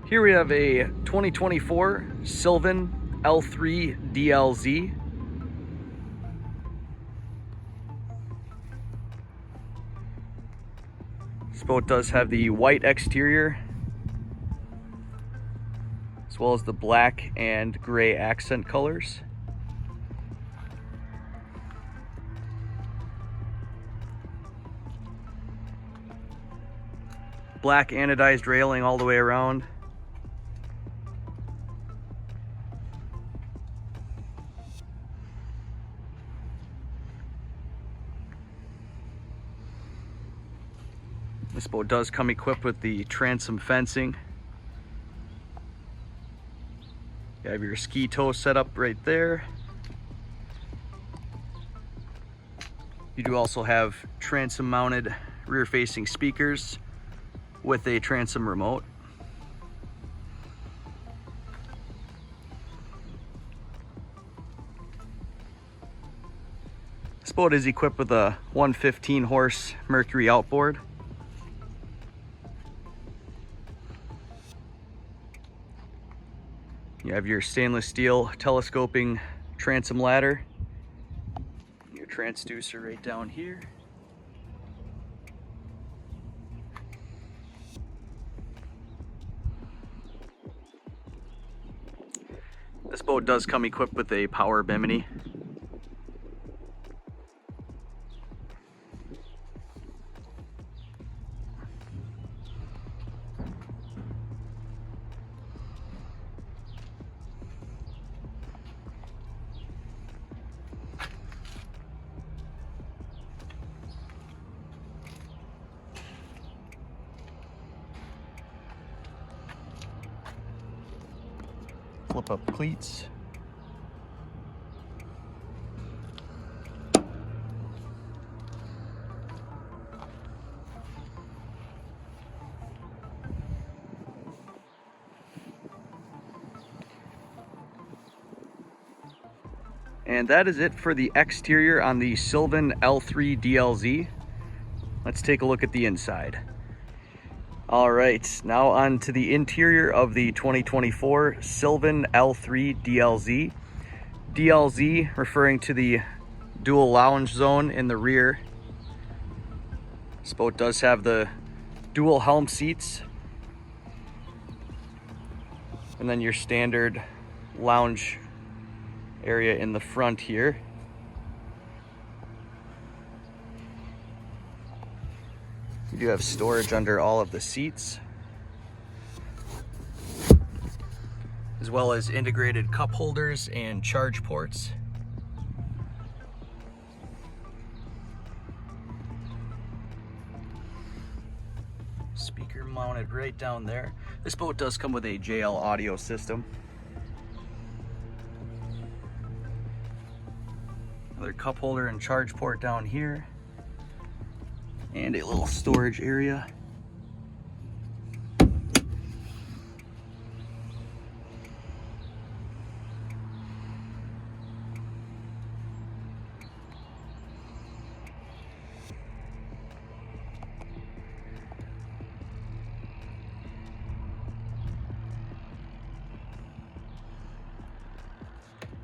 Here we have a 2024 Sylvan L3 DLZ. This boat does have the white exterior, as well as the black and gray accent colors. Black anodized railing all the way around. This boat does come equipped with the transom fencing. You have your ski tow set up right there. You do also have transom mounted rear facing speakers with a transom remote. This boat is equipped with a 115 horse Mercury outboard. You have your stainless steel telescoping transom ladder, your transducer right down here. This boat does come equipped with a power bimini. Flip up cleats. And that is it for the exterior on the Sylvan L3 DLZ. Let's take a look at the inside. All right, now on to the interior of the 2024 Sylvan L3 DLZ. DLZ referring to the dual lounge zone in the rear. This boat does have the dual helm seats, and then your standard lounge area in the front here. You do have storage under all of the seats, as well as integrated cup holders and charge ports. Speaker mounted right down there. This boat does come with a JL audio system. Another cup holder and charge port down here, and a little storage area.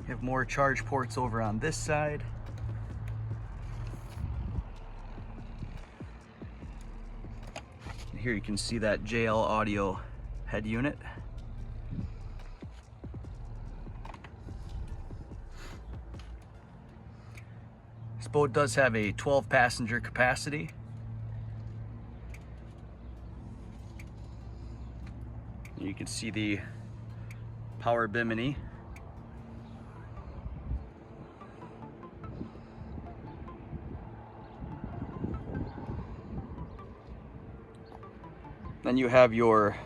You have more charge ports over on this side. Here you can see that JL audio head unit. This boat does have a 12 passenger capacity. You can see the power bimini. Then you have your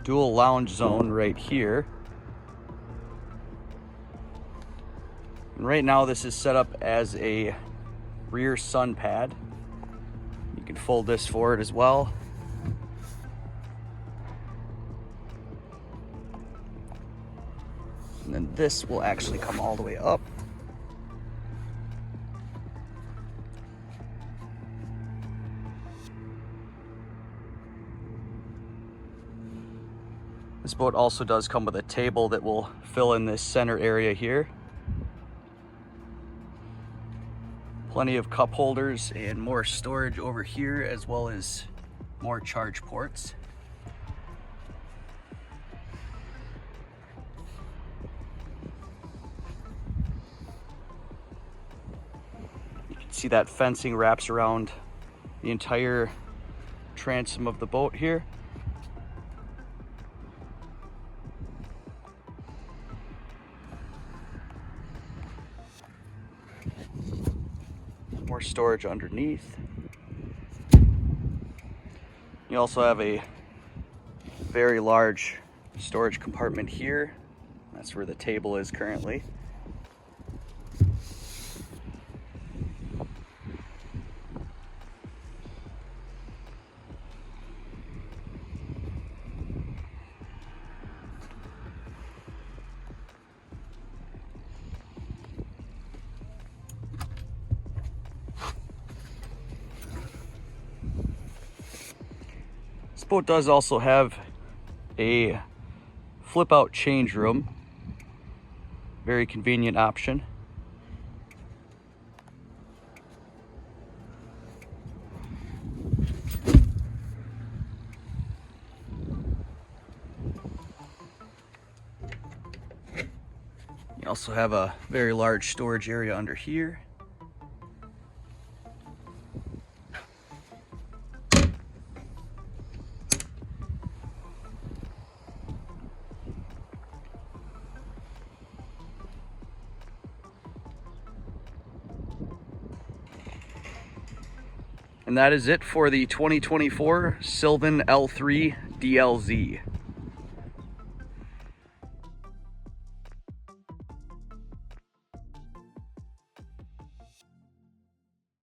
dual lounge zone right here. And right now this is set up as a rear sun pad. You can fold this forward as well. And then this will actually come all the way up. This boat also does come with a table that will fill in this center area here. Plenty of cup holders and more storage over here, as well as more charge ports. You can see that fencing wraps around the entire transom of the boat here. More storage underneath. You also have a very large storage compartment here. That's where the table is currently. This boat does also have a flip out change room. Very convenient option. You also have a very large storage area under here. And that is it for the 2024 Sylvan L3 DLZ.